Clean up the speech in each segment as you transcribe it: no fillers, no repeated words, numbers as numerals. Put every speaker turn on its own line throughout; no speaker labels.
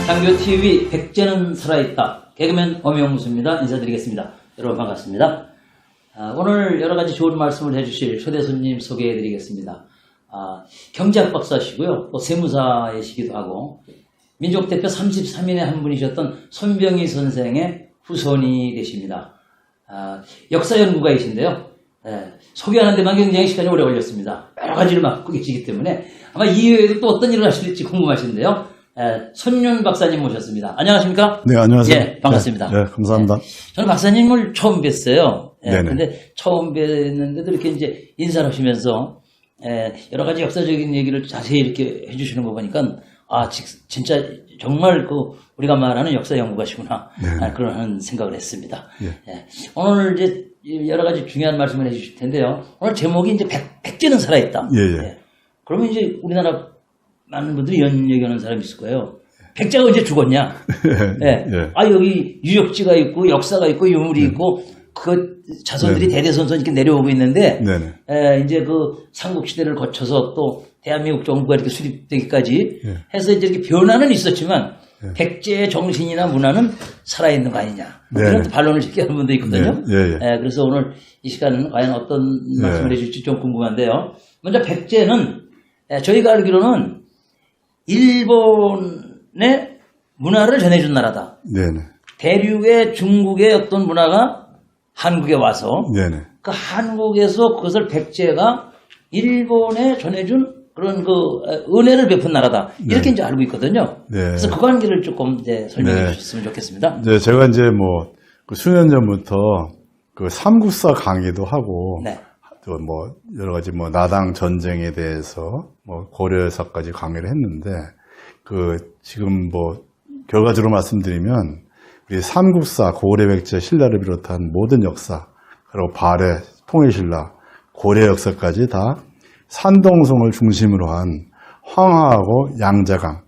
장교TV 백제는 살아있다. 개그맨 엄영무수입니다. 인사드리겠습니다. 여러분 반갑습니다. 오늘 여러가지 좋은 말씀을 해주실 초대 손님 소개해드리겠습니다. 경제학 박사시고요. 또 세무사이시기도 하고 민족대표 33인의 한 분이셨던 손병희 선생의 후손이 되십니다. 역사연구가이신데요. 소개하는 데만 굉장히 시간이 오래 걸렸습니다. 여러 가지를 맡고 계시기 때문에 아마 이외에도 또 어떤 일을 하실지 궁금하신데요. 손윤 박사님 모셨습니다. 안녕하십니까?
네, 안녕하세요.
예, 반갑습니다.
네, 감사합니다.
저는 박사님을 처음 뵀어요.
네네.
근데 처음 뵀는데도 이렇게 이제 인사를 하시면서 여러 가지 역사적인 얘기를 자세히 이렇게 해주시는 거 보니까 진짜 정말 우리가 말하는 역사 연구가시구나 그런 생각을 했습니다. 오늘 이제 여러 가지 중요한 말씀을 해주실 텐데요. 오늘 제목이 이제 백제는 살아있다. 그러면 이제 우리나라 많은 분들이 이런 얘기하는 사람이 있을 거예요. 백제가 언제 죽었냐? 여기 유적지가 있고 역사가 있고 유물이 있고 그 자손들이 대대손손 이렇게 내려오고 있는데 이제 그 삼국시대를 거쳐서 또 대한민국 정부가 이렇게 수립되기까지 해서 이제 이렇게 변화는 있었지만 백제의 정신이나 문화는 살아있는 거 아니냐. 이런 반론을 제기하는 분도 있거든요. 그래서 오늘 이 시간은 과연 어떤 말씀을 해줄지 좀 궁금한데요. 먼저 백제는 저희가 알기로는 일본의 문화를 전해준 나라다. 대륙의 중국의 어떤 문화가 한국에 와서 그 한국에서 그것을 백제가 일본에 전해준 그런 은혜를 베푼 나라다. 이렇게 이제 알고 있거든요. 그래서 그 관계를 조금 이제 설명해 주셨으면 좋겠습니다.
제가 이제 수년 전부터 삼국사 강의도 하고 또 여러 가지 나당 전쟁에 대해서 고려사까지 강의를 했는데 지금 결과적으로 말씀드리면 우리 삼국사 고려 백제 신라를 비롯한 모든 역사 그리고 발해 통일신라 고려 역사까지 다 산동성을 중심으로 한 황하하고 양자강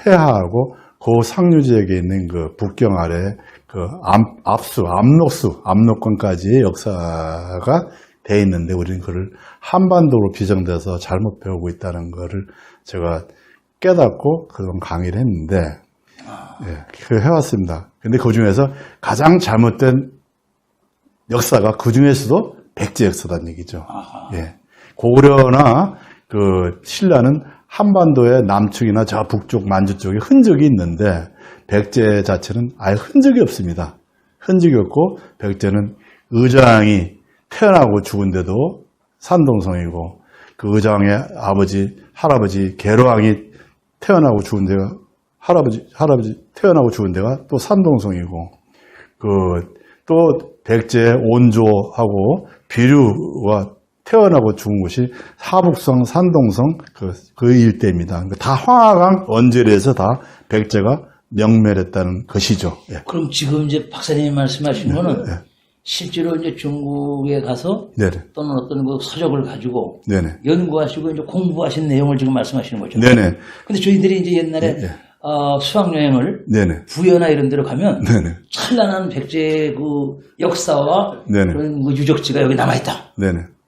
해하하고 상류지역에 있는 북경 아래 압록강까지의 역사가 돼 있는데 우리는 그걸 한반도로 비정돼서 잘못 배우고 있다는 거를 제가 깨닫고 그런 강의를 했는데 해왔습니다. 근데 그 중에서 가장 잘못된 역사가 그 중에서도 백제 역사다는 얘기죠. 고려나 신라는 한반도의 남측이나 저 북쪽 만주 쪽에 흔적이 있는데 백제 자체는 아예 흔적이 없습니다. 흔적이 없고 백제는 의장이 태어나고 죽은데도 산동성이고 그 의장의 아버지, 할아버지 계로왕이 태어나고 죽은 데가 할아버지 태어나고 죽은 데가 또 산동성이고 또 백제의 온조하고 비류가 태어나고 죽은 곳이 하북성, 산동성 그 일대입니다. 다 황하강 원절에서 다 백제가 명멸했다는 것이죠.
그럼 지금 이제 박사님이 말씀하신 거는 실제로 이제 중국에 가서 또는 어떤 서적을 가지고 연구하시고 이제 공부하신 내용을 지금 말씀하시는 거죠. 근데 저희들이 이제 옛날에 수학여행을 부여나 이런 데로 가면 찬란한 백제의 역사와 그런 유적지가 여기 남아있다.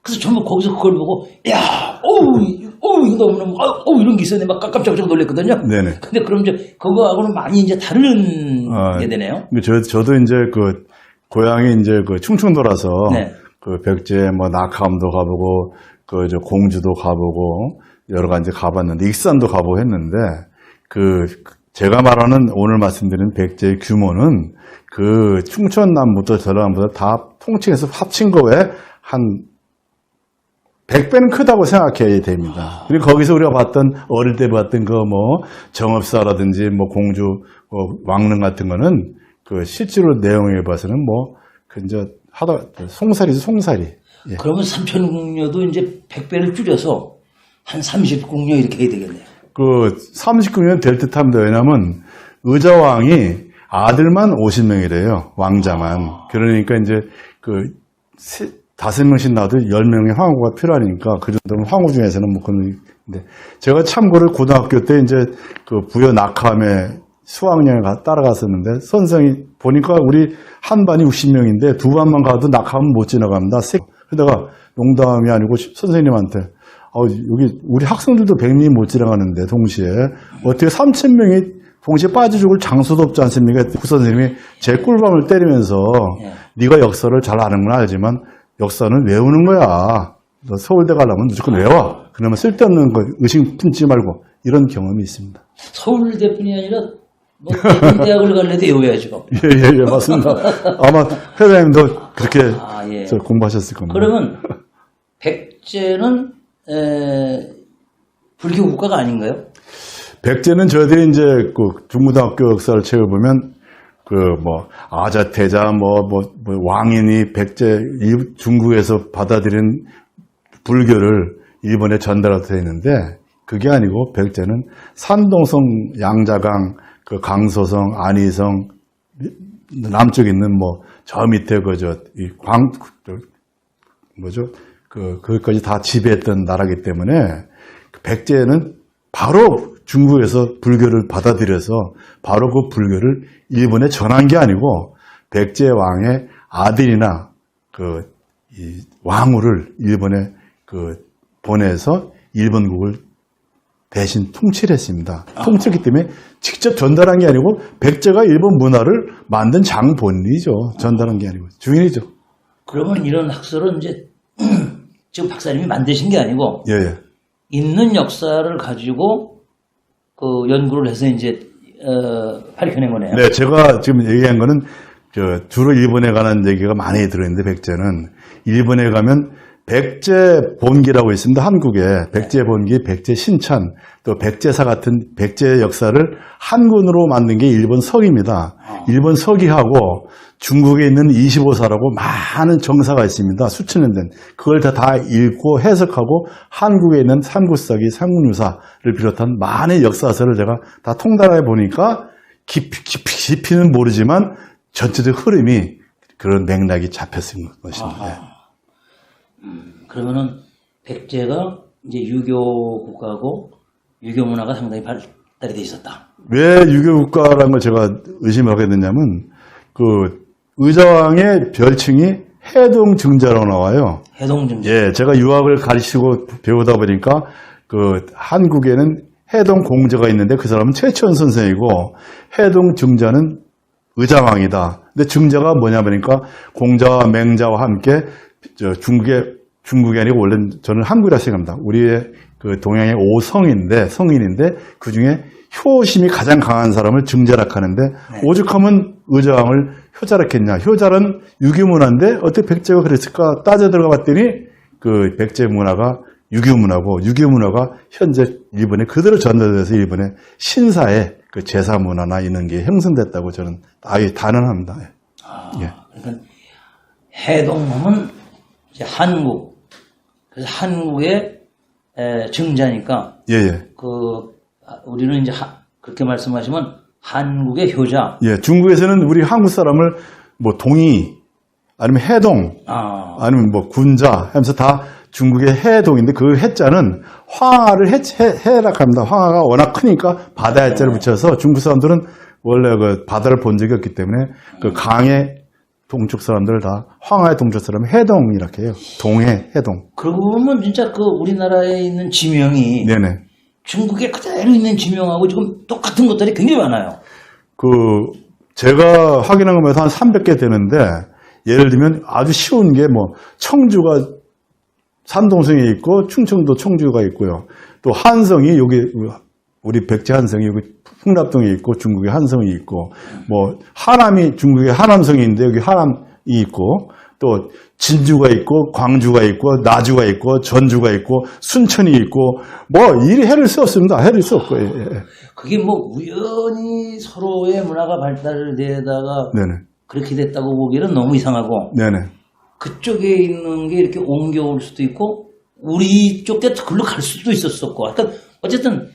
그래서 전부 거기서 그걸 보고 이거 너무너무 이런 게 있었네 막 깜짝깜짝 놀랐거든요. 근데 그럼 이제 그거하고는 많이 이제 다른 게 되네요.
저도 이제 고향이 이제 충청도라서 백제 낙함도 가보고 공주도 가보고 여러 가지 가봤는데 익산도 가보고 했는데 제가 말하는 오늘 말씀드린 백제의 규모는 충청남부터 전라남부터 다 통칭해서 합친 거에 한 100배는 크다고 생각해야 됩니다. 그리고 거기서 우리가 어릴 때 봤던 정업사라든지 공주 왕릉 같은 거는 실제로 내용에 봐서는 송사리죠, 송사리.
그러면 삼천궁녀도 이제 100배를 줄여서 한 30궁녀 이렇게 해야 되겠네요.
30궁녀는 될 듯 합니다. 왜냐면 의자왕이 아들만 50명이래요. 왕자만. 그러니까 이제 5명씩 낳아도 10명의 황후가 필요하니까 그 정도면 황후 중에서는 근데 제가 참고로 고등학교 때 이제 부여 낙함에 수학여행 따라갔었는데 선생이 보니까 우리 한 반이 60명인데 두 반만 가도 낙하면 못 지나갑니다. 그러다가 농담이 아니고 선생님한테 여기 우리 학생들도 100명이 못 지나가는데 동시에 어떻게 3,000명이 동시에 빠져 죽을 장소도 없지 않습니까? 구 선생님이 제 꿀밤을 때리면서
예.
네가 역사를 잘 아는구나 알지만 역사는 외우는 거야. 너 서울대 가려면 무조건 외워. 그러면 쓸데없는 거 의심 품지 말고 이런 경험이 있습니다.
서울대뿐이 아니라 뭐 대학은 대학을 갈래도 외워야죠.
예, 맞습니다. 아마 회장님도 그렇게
예.
공부하셨을 겁니다.
그러면 백제는 불교 국가가 아닌가요?
백제는 저희들이 이제 그 중고등학교 역사를 채워보면 그 뭐 아자태자 뭐 왕인이 백제 중국에서 받아들인 불교를 일본에 전달하게 되어 있는데 그게 아니고 백제는 산동성 양자강 그 강서성 안희성 남쪽에 있는 뭐 저 밑에 그거까지 다 지배했던 나라이기 때문에 백제는 바로 중국에서 불교를 받아들여서 바로 그 불교를 일본에 전한 게 아니고 백제 왕의 아들이나 이 왕후를 일본에 보내서 일본국을 대신 통치를 했습니다. 통치했기 때문에 직접 전달한 게 아니고 백제가 일본 문화를 만든 장본인이죠. 전달한 게 아니고 주인이죠.
그러면 이런 학설은 이제 지금 박사님이 만드신 게 아니고
예.
있는 역사를 가지고 그 연구를 해서 이제 밝혀낸 거네요.
네, 제가 지금 얘기한 거는 주로 일본에 관한 얘기가 많이 들어있는데 백제는 일본에 가면 백제 본기라고 있습니다. 한국에 백제 본기, 백제 신찬, 또 백제사 같은 백제 역사를 한군으로 만든 게 일본 서기입니다. 일본 서기하고 중국에 있는 25사라고 많은 정사가 있습니다. 수천 년 된. 그걸 다 읽고 해석하고 한국에 있는 삼국사기, 삼국유사를 비롯한 많은 역사서를 제가 다 통달해 보니까 깊이는 모르지만 전체적 흐름이 그런 맥락이 잡혔을 것입니다.
그러면은 백제가 이제 유교 국가고 유교 문화가 상당히 발달이 돼 있었다.
왜 유교 국가라는 걸 제가 의심하게 됐냐면 그 의자왕의 별칭이 해동증자라고 나와요.
해동증자.
예, 제가 유학을 가르치고 배우다 보니까 그 한국에는 해동공자가 있는데 그 사람은 최천 선생이고 해동증자는 의자왕이다. 근데 증자가 뭐냐 보니까 공자와 맹자와 함께 중국이 아니고 원래 저는 한국이라 생각합니다. 우리의 그 동양의 5성인데 성인인데 그 중에 효심이 가장 강한 사람을 증자락 하는데 오죽하면 의자왕을 효자락했냐. 효자는 유교문화인데 어떻게 백제가 그랬을까 따져 들어가 봤더니 그 백제 문화가 유교문화고 유교문화가 현재 일본에 그대로 전달돼서 일본의 신사의 그 제사 문화나 이런 게 형성됐다고 저는 아예 단언합니다. 예.
그러니까 해동하면 이제 한국. 그래서 한국의 증자니까
예.
우리는 이제 그렇게 말씀하시면 한국의 효자.
예, 중국에서는 우리 한국 사람을 뭐 동이 아니면 해동 아니면 뭐 군자 하면서 다 중국의 해동인데 그 해자는 황하를 해락합니다. 황하가 워낙 크니까 바다 해자를 붙여서 중국 사람들은 원래 그 바다를 본 적이 없기 때문에 그 강의 동쪽 사람들 다 황하의 동쪽 사람 해동 이렇게 해요. 동해 해동.
그러고 보면 진짜 그 우리나라에 있는 지명이
네네.
중국에 그대로 있는 지명하고 지금 똑같은 것들이 굉장히 많아요.
제가 확인한 거면 한 300개 되는데 예를 들면 아주 쉬운 게 뭐 청주가 산동성에 있고 충청도 청주가 있고요. 또 한성이 여기 우리 백제 한성이 여기 풍납동에 있고 중국의 한성이 있고 뭐 하남이 중국의 하남성이 있는데 여기 하남이 있고 또 진주가 있고 광주가 있고 나주가 있고 전주가 있고 순천이 있고 뭐 이리 해를 수 없습니다. 해를 수 없고. 예.
그게 뭐 우연히 서로의 문화가 발달되다가
네네.
그렇게 됐다고 보기에는 너무 이상하고
네네.
그쪽에 있는 게 이렇게 옮겨올 수도 있고 우리 쪽에 글로 갈 수도 있었었고 그러니까 어쨌든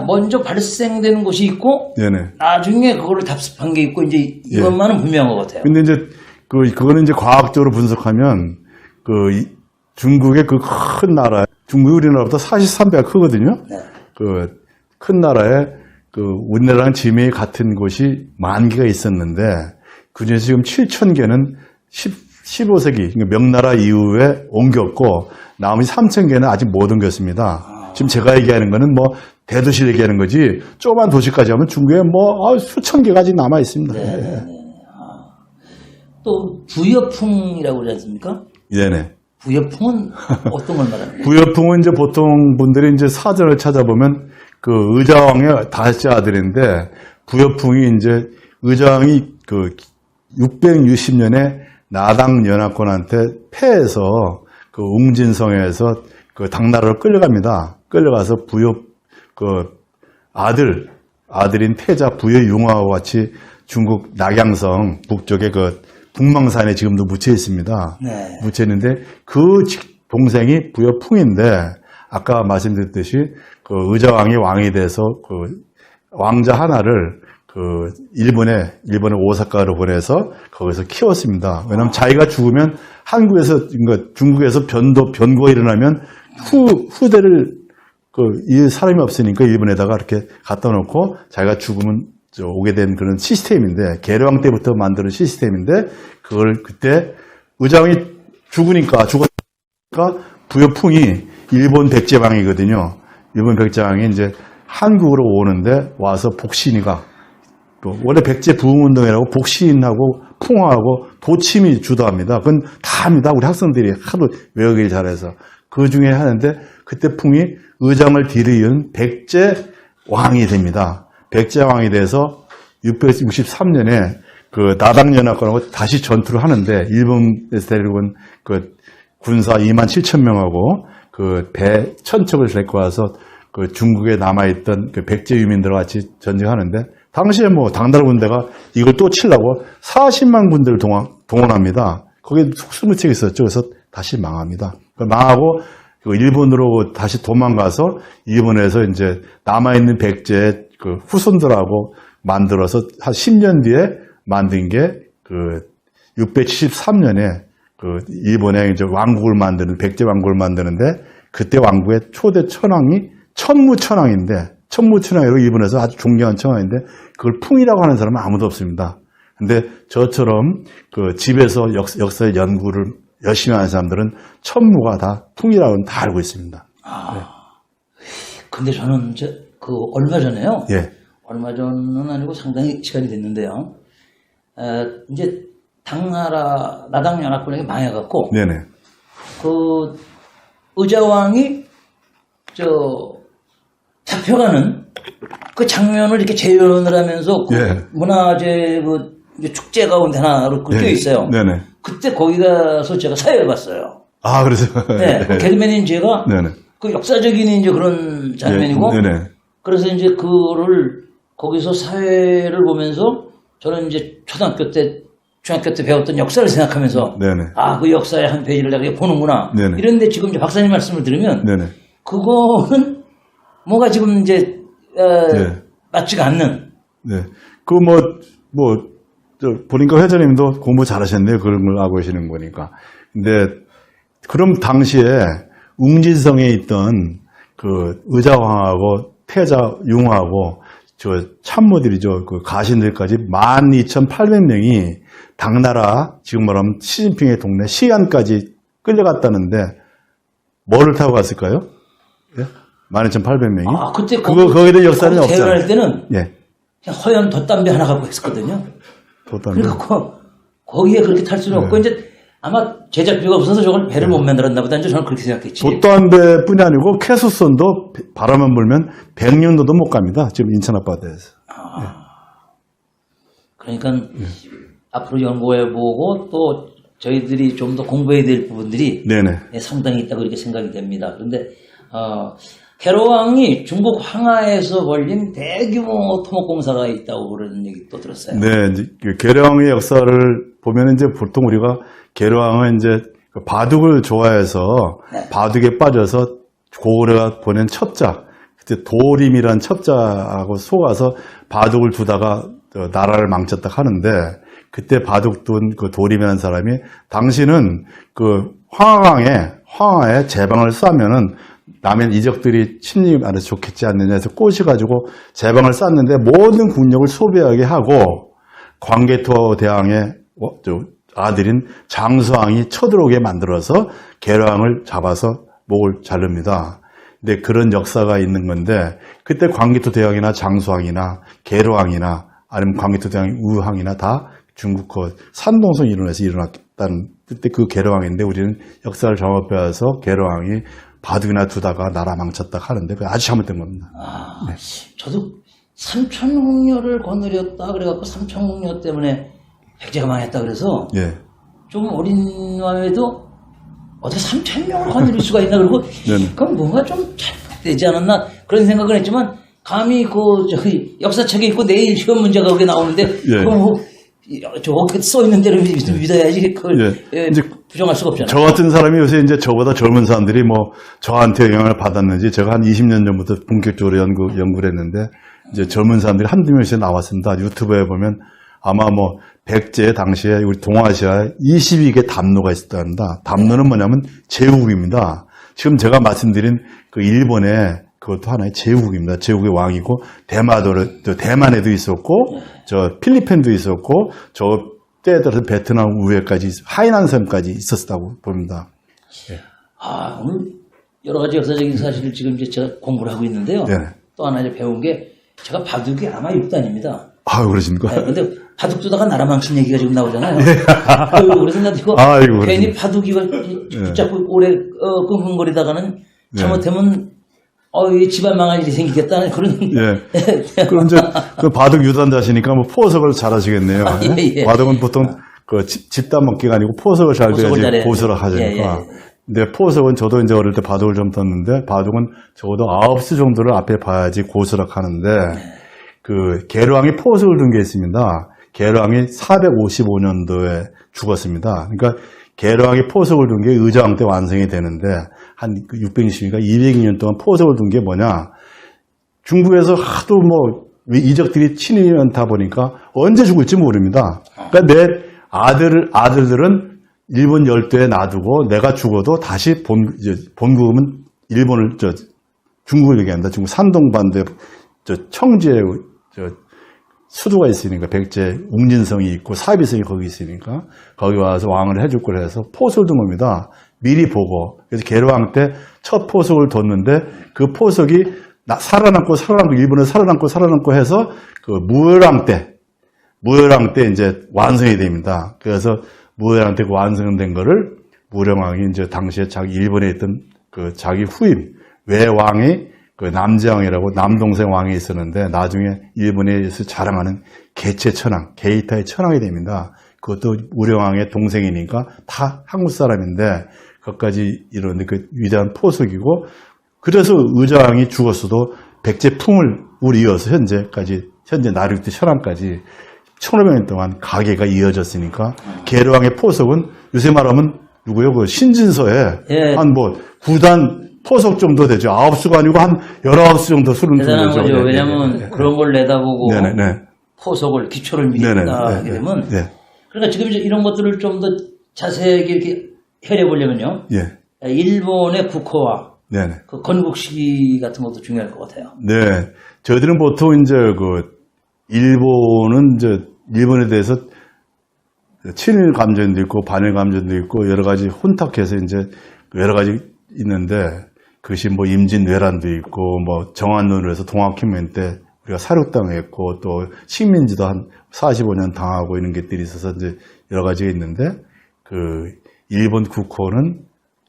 먼저 발생되는 곳이 있고
네네.
나중에 그거를 답습한 게 있고 이제 이것만은 분명한 것 같아요.
근데 이제 그거는 이제 과학적으로 분석하면 중국의 그 큰 나라, 중국이 우리나라보다 43배가 크거든요.
네.
그 큰 나라에 우리나라랑 지명이 같은 곳이 10,000개가 있었는데 그중에서 지금 7,000개는 15세기 그러니까 명나라 이후에 옮겼고 나머지 3,000개는 아직 못 옮겼습니다. 지금 제가 얘기하는 거는 뭐 대도시 얘기하는 거지 조그만 도시까지 하면 중국에 뭐 수천 개가 지금 남아 있습니다.
네. 또 부여풍이라고 그러지 않습니까?
네네.
부여풍은 어떤 걸 말하는 거예요?
부여풍은 이제 보통 분들이 이제 사전을 찾아보면 그 의자왕의 다섯째 아들인데 부여풍이 이제 의자왕이 그 660년에 나당 연합군한테 패해서 그 웅진성에서 그 당나라로 끌려갑니다. 끌려가서 부여 그 아들인 태자 부여융화와 같이 중국 낙양성 북쪽에 그 북망산에 지금도 묻혀 있습니다.
네.
묻혀 있는데 그 동생이 부여풍인데 아까 말씀드렸듯이 그 의자왕이 왕이 돼서 그 왕자 하나를 그 일본의 오사카로 보내서 거기서 키웠습니다. 왜냐하면 자기가 죽으면 한국에서 그러니까 중국에서 변고가 일어나면 후대를 이 사람이 없으니까 일본에다가 이렇게 갖다 놓고 자기가 죽으면 오게 된 그런 시스템인데 계룡왕 때부터 만드는 시스템인데 그걸 그때 의자왕이 죽으니까 부여풍이 일본 백제왕이거든요. 일본 백제왕이 이제 한국으로 오는데 와서 복신이가 원래 백제 부흥운동이라고 복신하고 풍화하고 도침이 주도합니다. 그건 다 합니다. 우리 학생들이 하도 외우기를 잘해서 그 중에 하는데 그때 풍이 의장을 뒤이은 백제왕이 됩니다. 백제왕이 돼서 663년에 그 나당연합군하고 다시 전투를 하는데 일본에서 데리고 온 그 군사 27,000명하고 그 배 1,000척을 데리고 와서 그 중국에 남아있던 그 백제 유민들과 같이 전쟁하는데 당시에 뭐 당나라 군대가 이걸 또 치려고 40만 군대를 동원합니다. 거기에 속수무책이 있었죠. 그래서 다시 망합니다. 망하고 일본으로 다시 도망가서 일본에서 이제 남아있는 백제의 그 후손들하고 만들어서 한 10년 뒤에 만든 게 그 673년에 그 일본의 이제 왕국을 만드는 백제 왕국을 만드는데 그때 왕국의 초대 천왕이 천무천왕인데 천무천왕으로 일본에서 아주 존경한 천왕인데 그걸 풍이라고 하는 사람은 아무도 없습니다. 근데 저처럼 그 집에서 역사의 연구를 열심히 하는 사람들은 천무가 다 풍이라고는 다 알고 있습니다.
네. 근데 저는 그 얼마 전에요.
예.
얼마 전은 아니고 상당히 시간이 됐는데요. 이제 당나라 나당연합군에게 망해갖고
네네.
그 의자왕이 잡혀가는 그 장면을 이렇게 재현을 하면서 그
예.
문화재 그 이제 축제 가운데 하나로 껴 있어요.
네네.
그때 거기 가서 제가 사회를 봤어요.
아, 그래서.
네. 그 개그맨인 제가
네네.
그 역사적인 이제 그런 장면이고.
네네.
그래서 이제 그거를 거기서 사회를 보면서 저는 이제 초등학교 때, 중학교 때 배웠던 역사를 생각하면서
네네.
아, 그 역사의 한 페이지를 내가 보는구나.
네네.
이런데 지금 이제 박사님 말씀을 들으면
네네.
그거는 뭐가 지금 이제
네.
맞지가 않는.
네. 보니까 회장님도 공부 잘하셨네요. 그런 걸 알고 계시는 거니까. 근데, 그럼 당시에 웅진성에 있던 그 의자왕하고 태자융하고 저 참모들이죠. 그 가신들까지 12,800명이 당나라, 지금 말하면 시진핑의 동네 시안까지 끌려갔다는데, 뭐를 타고 갔을까요? 예? 12,800명이?
아, 그때
거기에 대한 역사는 없잖아요.
대회할 때는
예.
그냥 허연 돛담배 하나 갖고 했었거든요.
돛담배.
그러니까 거기에 그렇게 탈 수는 없고 이제 아마 제작비가 없어서 저걸 배를 못 만들었나 보다. 이제 저는 그렇게 생각했지.
돛담배뿐이 아니고 캐수선도 바람만 불면 100년도도 못 갑니다. 지금 인천 앞바다에서.
그러니까 앞으로 연구해보고 또 저희들이 좀 더 공부해야 될 부분들이
네네.
상당히 있다고 이렇게 생각이 됩니다. 그런데 해로왕이 중국 황하에서 벌린 대규모 토목공사가 있다고 그런 얘기 또 들었어요.
네, 이제 계룡의 역사를 보면 이제 보통 우리가 계룡은 이제 바둑을 좋아해서
네.
바둑에 빠져서 고구려가 보낸 첩자, 그때 도림이란 첩자하고 속아서 바둑을 두다가 나라를 망쳤다 하는데 그때 바둑 둔 그 도림이라는 사람이 당신은 그 황하에 제방을 쌓으면은 남의 이적들이 침입 안에서 좋겠지 않느냐 해서 꼬셔가지고 제방을 쌓는데 모든 국력을 소비하게 하고 광개토 대왕의 아들인 장수왕이 쳐들어오게 만들어서 계룡을 잡아서 목을 자릅니다. 근데 그런 역사가 있는 건데 그때 광개토 대왕이나 장수왕이나 계로왕이나 아니면 광개토 대왕 우왕이나 다 중국 그 산동성 일원에서 일어났다는 그때 그 계로왕인데 우리는 역사를 정확해서 계로왕이 바둑이나 두다가 나라 망쳤다 하는데 그게 아주 잘못된 겁니다.
아, 저도 삼천궁녀를 거느렸다 그래갖고 삼천궁녀 때문에 백제가 망했다 그래서
예.
좀 어린 마음에도 어떻게 3,000명을 거느릴 수가 있나 그러고
네네.
그럼 뭔가 좀 잘못되지 않았나 그런 생각을 했지만 감히 그 저기 역사책에 있고 내일 시험 문제가 그게 나오는데
예.
그럼 뭐 저거 써 있는 대로 믿어야지 그걸
예.
예,
이제
부정할 수가 없잖아요.
저 같은 사람이 요새 이제 저보다 젊은 사람들이 뭐 저한테 영향을 받았는지 제가 한 20년 전부터 본격적으로 연구를 했는데 이제 젊은 사람들이 한두 명씩 나왔습니다. 유튜브에 보면 아마 뭐 백제 당시에 우리 동아시아에 22개 담로가 있었답니다. 담로는 뭐냐면 제후국입니다. 지금 제가 말씀드린 그 일본의 그것도 하나의 제후국입니다. 제후국의 왕이고 대만에도 있었고 저 필리핀도 있었고 저 때에 따라서 베트남 우회까지 하이난섬까지 있었다고 봅니다.
아 오늘 여러 가지 역사적인 사실을 지금 이제 제가 공부를 하고 있는데요.
네.
또 하나 이제 배운 게 제가 바둑이 아마 6단입니다.
아, 그러십니까?
네, 근데 바둑 두다가 나라 망친 얘기가 지금 나오잖아요.
예.
그래서 나도 이거
아이고,
괜히 바둑이 붙잡고 오래 끙끙거리다가는 잘못하면 이 집안 망할 일이 생기겠다는 그런.
예. 그럼 이제 그 바둑 유단자시니까 뭐 포석을 잘 하시겠네요.
예.
바둑은 보통 그 집단 먹기가 아니고 포석을 잘
포석을
돼야지
잘해야죠.
고수를 하시니까.
예.
근데 포석은 저도 이제 어릴 때 바둑을 좀 떴는데 바둑은 적어도 9수 정도를 앞에 봐야지 고수를 하는데 그 계로왕이 포석을 둔 게 있습니다. 계로왕이 455년도에 죽었습니다. 그러니까 계로왕이 포석을 둔 게 의자왕 때 완성이 되는데 한 620년인가 200년 동안 포석을 둔 게 뭐냐? 중국에서 하도 뭐 이적들이 친히 많다 보니까 언제 죽을지 모릅니다. 그러니까 내 아들들은 일본 열도에 놔두고 내가 죽어도 다시 본국은 일본을 중국을 얘기합니다. 중국 산동반도에 청주에 수도가 있으니까 백제 웅진성이 있고 사비성이 거기 있으니까 거기 와서 왕을 해줄 걸 해서 포석을 둔 겁니다. 미리 보고. 그래서 계로왕 때 첫 포석을 뒀는데 그 포석이 살아남고 일본에 살아남고 해서 그 무열왕 때 이제 완성이 됩니다. 그래서 무열왕 때 완성된 거를 무열왕이 이제 당시에 자기 일본에 있던 그 자기 후임 외왕이 그 남제왕이라고 남동생 왕이 있었는데 나중에 일본에서 자랑하는 개체천왕, 게이타의 천왕이 됩니다. 그것도 우려왕의 동생이니까 다 한국 사람인데 그것까지 이러는데 그 위대한 포석이고 그래서 의자왕이 죽었어도 백제 풍을 이어서 현재 나륙대 천왕까지 1500년 동안 가계가 이어졌으니까 계로왕의 포석은 요새 말하면 누구요? 그 신진서에
예.
한 뭐 9단 포석 정도 되죠. 9수가 아니고 한 19수 정도 수는
대단한
거죠.
거죠.
네,
왜냐하면
네, 네.
그런 걸 내다보고
네네.
포석을 기초를 미리
네네.
하게 되면
네.
그러니까 지금 이제 이런 것들을 좀 더 자세하게 이렇게 해려보려면요.
예.
일본의 국호와
네네.
그 건국 시기 같은 것도 중요할 것 같아요.
네. 저희들은 보통 이제 일본에 대해서 친일 감정도 있고 반일 감정도 있고 여러 가지 혼탁해서 이제 여러 가지 있는데 그것이 뭐 임진왜란도 있고 뭐 정한론으로 해서 동학혁명 때 우리가 사륙당했고 또 식민지도 한 45년 당하고 이런 것들이 있어서 이제 여러 가지가 있는데 그 일본 국호는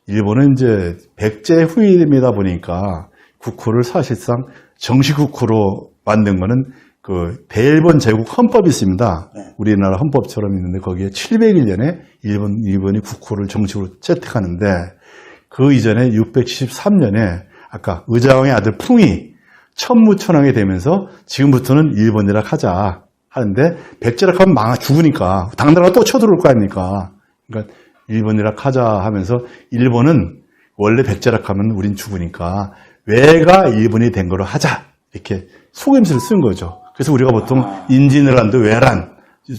일본은 이제 백제 후임이다 보니까 국호를 사실상 정식 국호로 만든 거는 그 대일본 제국 헌법이 있습니다. 우리나라 헌법처럼 있는데 거기에 701년에 일본이 국호를 정식으로 채택하는데 그 이전에 673년에 아까 의자왕의 아들 풍이 천무천왕이 되면서 지금부터는 일본이라 하자 하는데 백제라 하면 죽으니까 당나라가 또 쳐들어올 거 아닙니까? 그러니까 일본이라 하자 하면서 일본은 원래 백제라 하면 우린 죽으니까 왜가 일본이 된 거로 하자 이렇게 속임수를 쓴 거죠. 그래서 우리가 보통 인진왜란도 외란,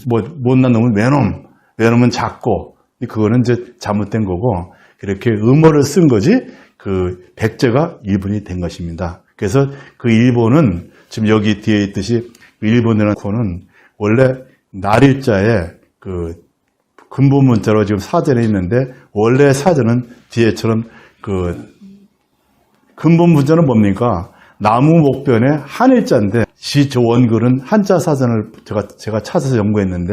뭐 못난 놈은 외놈은 작고 그거는 이제 잘못된 거고 이렇게 음어를 쓴 거지 그 백제가 일본이 된 것입니다. 그래서 그 일본은 지금 여기 뒤에 있듯이 일본이라는 코는 원래 날일자에 그 근본 문자로 지금 사전에 있는데 원래 사전은 뒤에처럼 그 근본 문제는 뭡니까? 나무 목변에 한일자인데 저 원글은 한자 사전을 제가 찾아서 연구했는데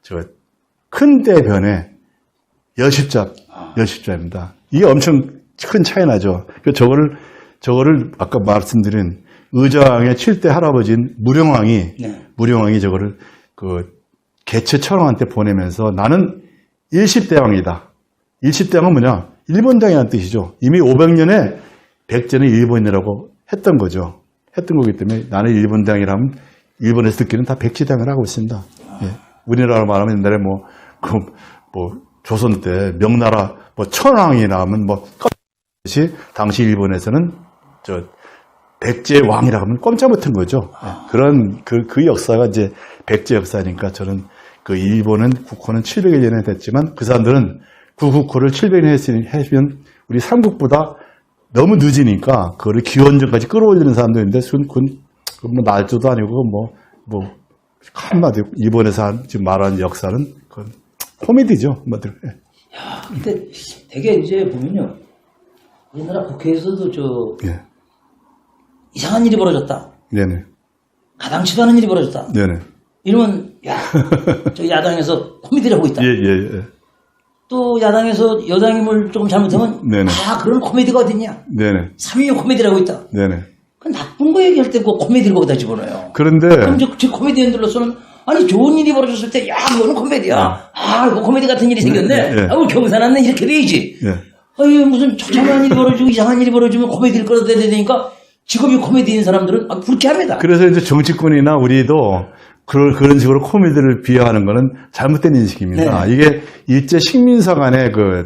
저 큰 대변에 여십자입니다. 이게 엄청 큰 차이 나죠. 저거를 아까 말씀드린 의정왕의 7대 할아버지인 무령왕이
네.
저거를 그 개체 천왕한테 보내면서 나는 일십대왕이다. 일십대왕은 뭐냐? 일본당이라는 뜻이죠. 이미 500년에 백제는 일본이라고 했던 거죠. 했던 거기 때문에 나는 일본당이라면 일본에서 듣기는 다 백제당을 하고 있습니다. 예. 우리나라로 말하면 옛날에 조선 때 명나라 천왕이라 하면 당시 일본에서는 백제 왕이라고 하면 꼼짝 못한 거죠. 예. 그런 그 역사가 이제 백제 역사니까 저는 그 일본은 국호는 700여 년이 됐지만 그 사람들은 그 국호를 700년 했으면 우리 삼국보다 너무 늦으니까 그거를 기원전까지 끌어올리는 사람들인데 그건 날조도 아니고 한마디 일본에서 지금 말하는 역사는 그건 코미디죠. 한마디로. 예.
야, 근데 되게 이제 보면요. 우리나라 국회에서도
예.
이상한 일이 벌어졌다.
네네.
가당치도 않은 일이 벌어졌다.
네네.
이러면 저 야당에서 코미디를 하고 있다.
예.
또 야당에서 여당이 뭘 조금 잘못하면
네네.
그런 코미디가 어딨냐.
네네.
3인용 코미디를 하고 있다.
네네.
그 나쁜 거 얘기할 때 그 코미디를 거기다 집어넣어요.
그런데
그럼 저 코미디언들로서는 아니 좋은 일이 벌어졌을 때 그거는 코미디야. 이거 코미디 같은 일이 생겼네.
네.
경사났네. 이렇게 돼야지.
예.
무슨 처참한 일이 벌어지고 이상한 일이 벌어지면 코미디를 끌어대야 되니까 직업이 코미디인 사람들은 불쾌합니다.
그래서 이제 정치권이나 우리도 그런 식으로 코미디를 비하하는 거는 잘못된 인식입니다.
네.
이게 일제 식민사 간의 그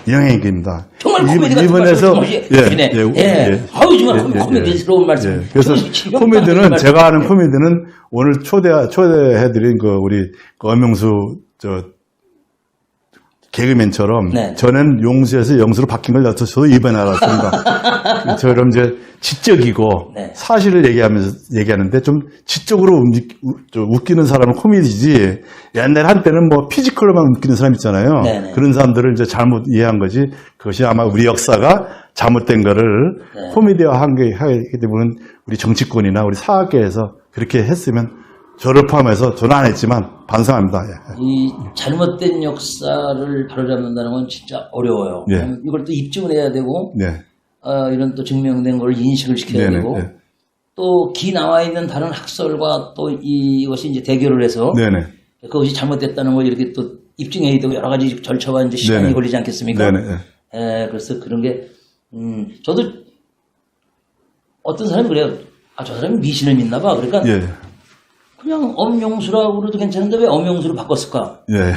영향입니다.
정말 코미디 같은
일본에서
정말 코미디스러운 말씀.
그래서 코미디는 제가 하는 코미디는 오늘 초대해드린 우리 엄영수 개그맨처럼
네.
저는 용수에서 영수로 바뀐 걸 저도 이번에 알았습니다. 저럼 이제 지적이고
네.
사실을 얘기하는데 좀 지적으로 웃기는 사람은 코미디지. 옛날 한때는 피지컬로만 웃기는 사람 있잖아요.
네네.
그런 사람들을 이제 잘못 이해한 거지. 그것이 아마 우리 역사가 잘못된 거를
네.
코미디화한 게 하기 때문에 우리 정치권이나 우리 사학계에서 그렇게 했으면 저를 포함해서 저는 안 했지만 반성합니다. 예.
이 잘못된 역사를 바로잡는다는 건 진짜 어려워요.
예.
이걸 또 입증을 해야 되고
네.
이런 또 증명된 걸 인식을 시켜야
네네.
되고
네.
또 기 나와 있는 다른 학설과 또 이것이 이제 대결을 해서
네네.
그것이 잘못됐다는 걸 이렇게 또 입증해야 되고 여러 가지 절차와 이제 시간이
네네.
걸리지 않겠습니까?
네네.
그래서 그런 게 저도 어떤 사람이 그래요. 저 사람이 미신을 믿나 봐. 그러니까
예.
그냥 엄용수라고 그래도 괜찮은데 왜 엄용수로 바꿨을까?
예.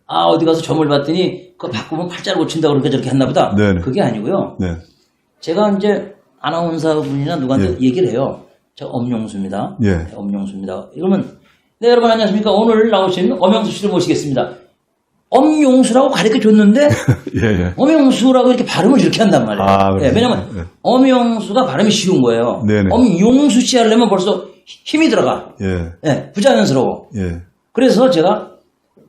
어디 가서 점을 봤더니 그거 바꾸면 팔자를 고친다고 그러니까 저렇게 했나 보다.
네네.
그게 아니고요.
네.
제가 이제 아나운서분이나 누구한테
예.
얘기를 해요. 저 엄용수입니다.
예.
엄용수입니다. 이러면 네 여러분 안녕하십니까. 오늘 나오신 엄용수 씨를 모시겠습니다. 엄용수라고 가르쳐 줬는데
예.
엄용수라고 이렇게 발음을 이렇게 한단 말이에요. 왜냐면 엄용수가 발음이 쉬운 거예요.
네네.
엄용수 씨 하려면 벌써 힘이 들어가. 부자연스러워.
예.
그래서 제가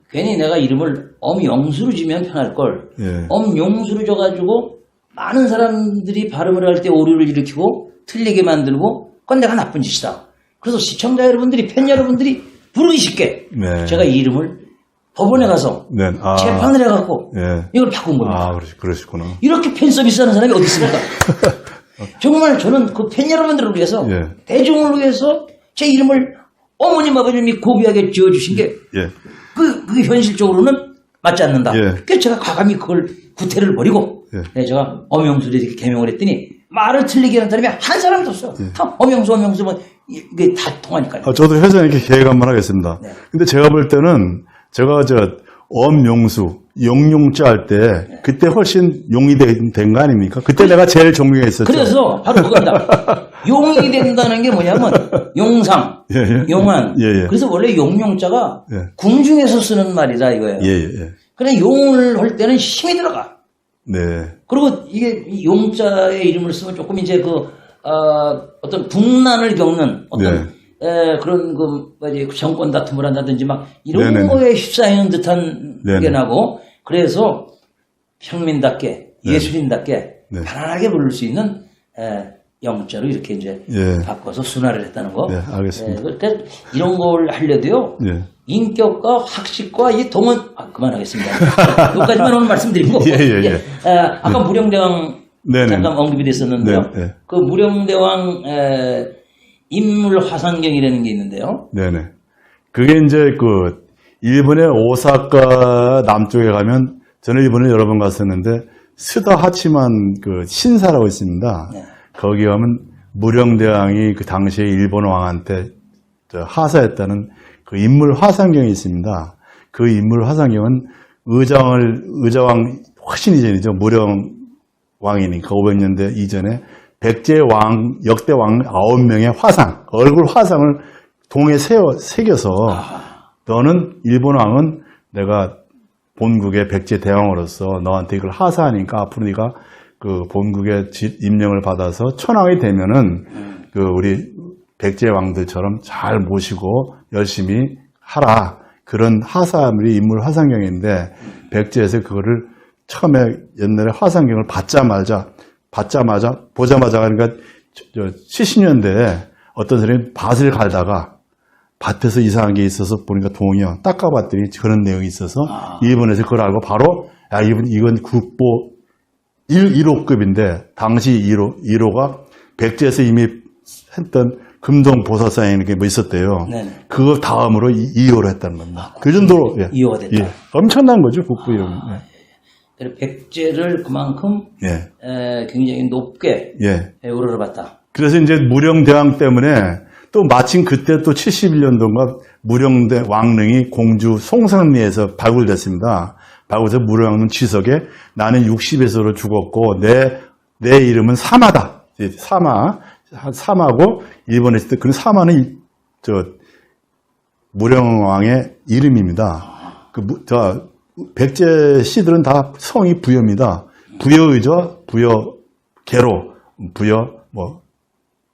괜히 내가 이름을 엄영수로 지면 편할 걸.
예.
엄용수로 줘가지고 많은 사람들이 발음을 할 때 오류를 일으키고 틀리게 만들고 그건 내가 나쁜 짓이다. 그래서 시청자 여러분들이 팬 여러분들이 부르기 쉽게
네.
제가 이 이름을 법원에 가서
네.
재판을 해갖고
예.
이걸 바꾼 겁니다.
그러시구나.
이렇게 팬 서비스 하는 사람이 어디 있습니까? 정말 저는 그 팬 여러분들을 위해서
예.
대중을 위해서 제 이름을 어머님 아버님이 고귀하게 지어주신 게
예.
그 현실적으로는 맞지 않는다.
예.
그래서 제가 과감히 그걸 구태를 버리고 제가 엄영수를 이렇게 개명을 했더니 말을 틀리게 하는 사람이 한 사람도 없어요. 다 엄영수 이게 다 통하니까요.
저도 회사에 이렇게 계획 한번 하겠습니다.
네.
근데 제가 볼 때는 제가 엄용수, 용용자 할 때 그때 훨씬 용이 된 거 아닙니까? 그때 내가 제일 존경했었죠.
그래서 바로 그겁니다. 용이 된다는 게 뭐냐면 용상, 용한. 그래서 원래 용용자가 궁중에서 쓰는 말이다 이거예요. 그래 용을 할 때는 힘이 들어가.
네.
그리고 이게 용자의 이름을 쓰면 조금 이제 어떤 분난을 겪는 어떤 그런 정권 다툼을 한다든지 막 이런 거에 휩싸이는 듯한 게 나고 그래서 평민답게 예술인답게
네.
편안하게 부를 수 있는 영자로 이렇게 이제
예.
바꿔서 순화를 했다는 거.
네, 알겠습니다.
그러니까 이런 걸 하려도요.
예.
인격과 학식과 이 동원 그만하겠습니다. 여기까지만 오늘 말씀드리고
예.
아까 무령대왕
네네.
잠깐 언급이 됐었는데요.
네.
그 무령대왕 인물 화산경이라는 게 있는데요.
네네. 그게 이제 그 일본의 오사카 남쪽에 가면 저는 일본에 여러 번 갔었는데 스다 하치만 그 신사라고 있습니다.
네.
거기 가면 무령대왕이 그 당시에 일본 왕한테 하사했다는 그 인물 화산경이 있습니다. 그 인물 화산경은 의자왕 훨씬 이전이죠. 무령왕이니까 500년대 이전에 백제 왕 역대 왕 9명의 화상 얼굴 화상을 동에 새겨서 너는 일본 왕은 내가 본국의 백제 대왕으로서 너한테 이걸 하사하니까 앞으로 네가 그 본국의 임명을 받아서 천왕이 되면은 그 우리 백제 왕들처럼 잘 모시고 열심히 하라. 그런 하사물이 인물 화상경인데 백제에서 그거를 처음에 옛날에 화상경을 보자마자 그러니까 70년대에 어떤 사람이 밭을 갈다가 밭에서 이상한 게 있어서 보니까 동이요. 닦아봤더니 그런 내용이 있어서 일본에서 그걸 알고 바로 야 이건 국보 1호급인데 당시 1호가 백제에서 이미 했던 금동보살상이라는 게 뭐 있었대요.
네네.
그거 다음으로 2호로 했다는 겁니다. 그 정도로
2호가 됐다.
예. 엄청난 거죠 국보 이름은.
그래서 백제를 그만큼
예.
굉장히 높게
예.
우러러봤다.
그래서 이제 무령대왕 때문에 또 마침 그때 또 71년도인가 무령대 왕릉이 공주 송산리에서 발굴됐습니다. 발굴해서 무령왕릉 지석에 나는 60에서로 죽었고 내 이름은 사마다. 사마고 일본에 있을 때 그 사마는 무령왕의 이름입니다. 백제 씨들은 다 성이 부여입니다. 부여의저, 부여계로,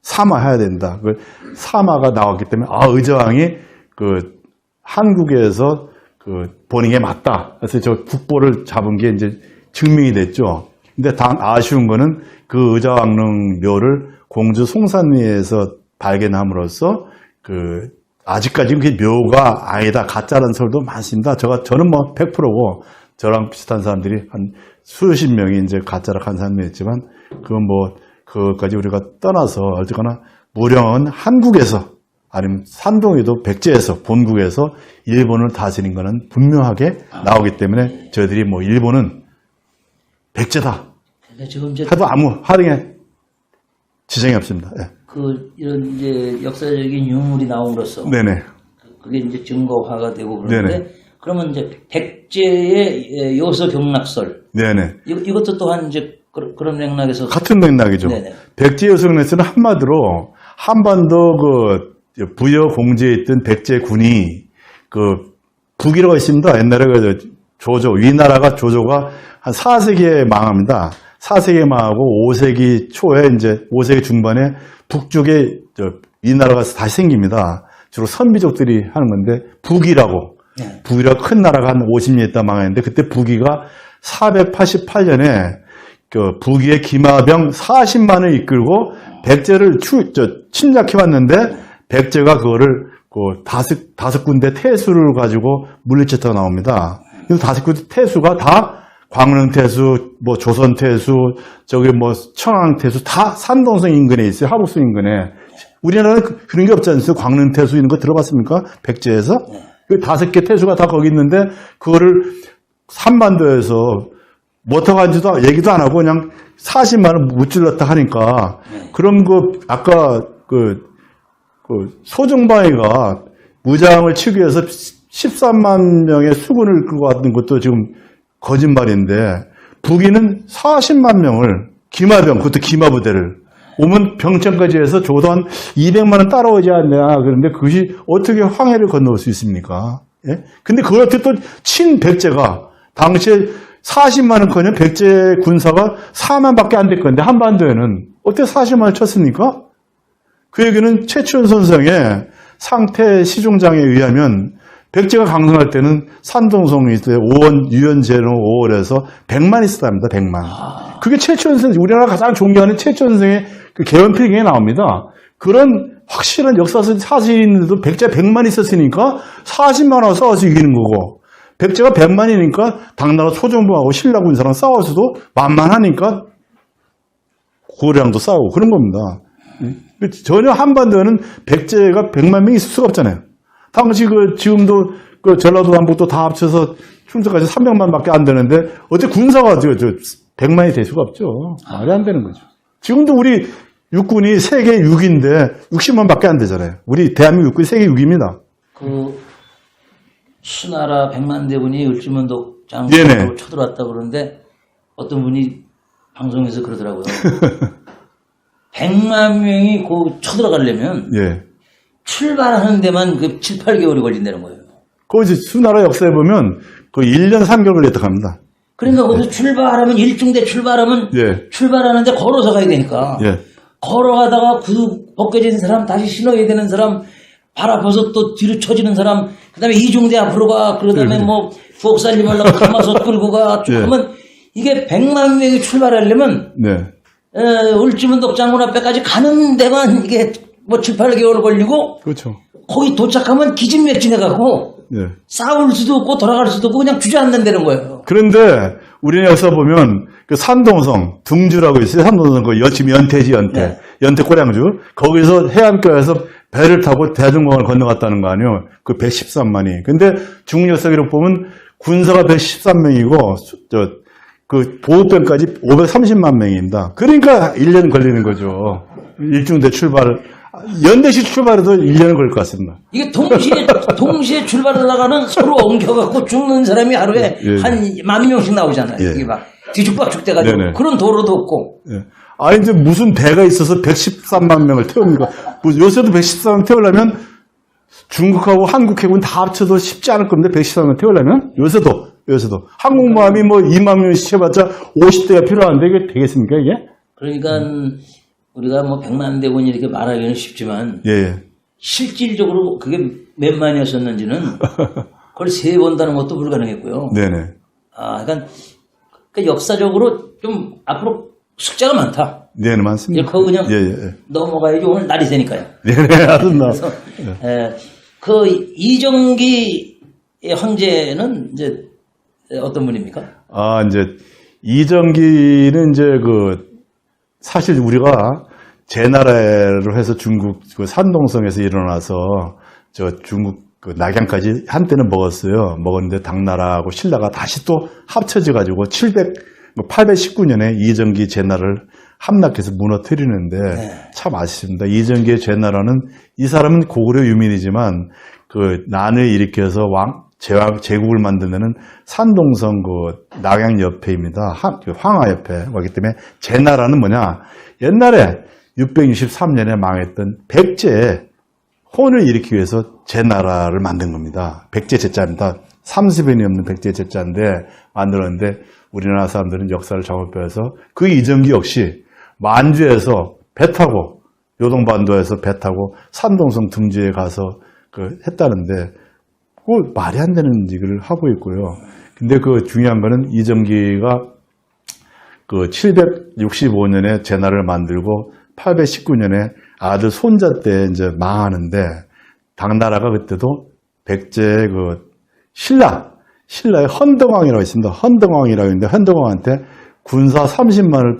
사마해야 된다. 그 사마가 나왔기 때문에 의저왕이 그 한국에서 그 보는 게 맞다. 그래서 저 국보를 잡은 게 이제 증명이 됐죠. 근데 아쉬운 거는 그 의자왕릉 묘를 공주 송산리에서 발견함으로써 그 아직까지 그게 묘가 아니다 가짜라는 설도 많습니다. 저는 뭐 100%고 저랑 비슷한 사람들이 한 수십 명이 이제 가짜라 한 사람이 있지만 그건 뭐 그것까지 우리가 떠나서 어쨌거나 무령은 한국에서 아니면 산동에도 백제에서 본국에서 일본을 다스린 거는 분명하게 나오기 때문에 저희들이 뭐 일본은 백제다
지금 이제
해도 아무 활용에 지장이 없습니다. 예.
이런 이제 역사적인 유물이 나옴으로써
네네.
그게 이제 증거화가 되고 그러는데
네네.
그러면 이제 백제의 요소 경락설
네네.
이것도 또한 이제 그런 맥락에서
같은 맥락이죠.
네네.
백제 요소경락설은 한마디로 한반도 그 부여 공지에 있던 백제군이 그 북이라고 있습니다. 옛날에 그 위나라가 조조가 한 4세기에 망합니다. 4세기에 망하고 5세기 초에 이제 5세기 중반에 북쪽에 위나라가 다시 생깁니다. 주로 선비족들이 하는 건데 북이라고 큰 나라가 한 50년 있다 망했는데 그때 북이가 488년에 그 북이의 기마병 40만을 이끌고 백제를 침략해 왔는데 백제가 그거를 그 다섯 군데 태수를 가지고 물리쳤다가 나옵니다. 이 다섯 군데 태수가 다 광릉태수, 뭐 조선태수, 청항태수 다 산동성 인근에 있어요. 하북성 인근에. 우리나라는 그런 게 없지 않습니까? 광릉태수 이런 거 들어봤습니까? 백제에서? 그 5개 태수가 다 거기 있는데 그거를 삼반도에서 뭐 어떡한지도 얘기도 안 하고 그냥 40만 원 무찔렀다 하니까 그럼 아까 소중방이가 무장을 치기 위해서 13만 명의 수군을 끌고 왔던 것도 지금 거짓말인데 북이는 40만 명을 기마병, 그것도 기마부대를 오면 병천까지 해서 적어도 한 200만 원 따라오지 않냐 그런데 그것이 어떻게 황해를 건너올 수 있습니까? 예? 근데 그걸 어떻게 또 친백제가 당시에 40만 원커녕 백제 군사가 4만밖에 안 될 건데 한반도에는 어떻게 40만 원 쳤습니까? 그 얘기는 최치원 선생의 상태 시중장에 의하면 백제가 강성할 때는 산동성이 있어요. 유연제로 5월에서 100만 있었답니다. 100만. 그게 최초연생, 우리나라 가장 존경하는 최초연생의 그 개헌필경에 나옵니다. 그런 확실한 역사적 사실이 있는데도 백제 100만 있었으니까 40만 원 싸워서 이기는 거고, 백제가 100만이니까 당나라 소정부하고 신라 군사랑 싸워서도 만만하니까 고려랑도 싸우고 그런 겁니다. 전혀 한반도에는 백제가 100만 명이 있을 수가 없잖아요. 당시 지금도 전라도 남북도 다 합쳐서 충청까지 300만 밖에 안 되는데 어째 군사가 100만이 될 수가 없죠. 말이 안 되는 거죠. 지금도 우리 육군이 세계 6인데 60만 밖에 안 되잖아요. 우리 대한민국 육군이 세계 6입니다.
수나라 100만 대군이 을지문독
네네.
장군으로 쳐들어왔다 그러는데 어떤 분이 방송에서 그러더라고요. 100만 명이 쳐들어가려면
예.
출발하는 데만 7, 8개월이 걸린다는 거예요.
거기 수나라 역사에 보면 1년 3개월 걸렸다고 합니다.
그러니까 거기서 출발하면 일중대 출발하면
예.
출발하는데 걸어서 가야 되니까
예.
걸어가다가 벗겨진 사람 다시 신어야 되는 사람 발 아파서 또 뒤로 쳐지는 사람 그다음에 이중대 앞으로 가 그러다음에
예.
뭐 부엌 살림하려고 가마솥 끌고 가
예.
그러면 이게 100만 명이 출발하려면
네.
을지문독 장군 앞에까지 가는 데만 이게 뭐 7, 8개월 걸리고
그렇죠.
거기 도착하면 기진맥진해가고
예.
싸울 수도 없고 돌아갈 수도 없고 그냥 주저앉는다는 거예요.
그런데 우리나라 역사 보면 산동성 둥주라고 있어요. 산동성 지금 연태지 연태.
네.
연태 꼬량주. 거기서 해안가에서 배를 타고 대중강을 건너갔다는 거 아니에요. 113만이. 근데 중국 역사 기록 보면 군사가 113명이고 보호병까지 530만 명입니다. 그러니까 1년 걸리는 거죠. 일중대 출발. 연대시 출발해도 1년은 걸릴 것 같습니다.
이게 동시에 출발을 나가는 서로 엉켜갖고 죽는 사람이 하루에
예.
한 10,000명씩 나오잖아요.
예.
이게 막 뒤죽박죽 돼가지고
네네.
그런 도로도 없고.
예. 이제 무슨 배가 있어서 113만 명을 태웁니까? 요새도 113만 태우려면 중국하고 한국 해군 다 합쳐도 쉽지 않을 겁니다. 113만 태우려면 요새도 항공모함이 2만 명씩 해봤자 50대가 필요한데 이게 되겠습니까 이게?
그러니까 우리가 100만 대군이 이렇게 말하기는 쉽지만
예.
실질적으로 그게 몇 만이었었는지는 그걸 세본다는 것도 불가능했고요.
네네.
그러니까 역사적으로 좀 앞으로 숙제가 많다.
네, 많습니다.
그거 그냥
예.
넘어가야지 오늘 날이 새니까요.
네네, 알았습니다.
그래서 이정기 황제는 이제 어떤 분입니까?
이제 이정기는 이제 사실 우리가 제나라로 해서 중국 산동성에서 일어나서 중국 낙양까지 한때는 먹었는데 당나라하고 신라가 다시 또 합쳐져 가지고 819년에 이정기 제나라를 함락해서 무너뜨리는데
네.
참 아쉽습니다. 이정기의 제나라는 이 사람은 고구려 유민이지만 난을 일으켜서 제국을 만든 데는 산동성 낙양 옆에입니다. 황하 옆에. 그렇기 때문에 제나라는 뭐냐? 옛날에 663년에 망했던 백제의 혼을 일으키기 위해서 제나라를 만든 겁니다. 백제 제자입니다. 30년이 없는 백제 제자인데 만들었는데 우리나라 사람들은 역사를 잘못 배워서 이정기 역시 만주에서 배 타고 요동반도에서 배 타고 산동성 둥지에 가서 했다는데 말이 안 되는 일을 하고 있고요. 근데 중요한 거는 이정기가 765년에 제나라를 만들고 819년에 아들 손자 때 이제 망하는데 당나라가 그때도 백제의 신라의 헌덕왕이라고 있습니다. 헌덕왕이라고 있는데 헌덕왕한테 군사 30만을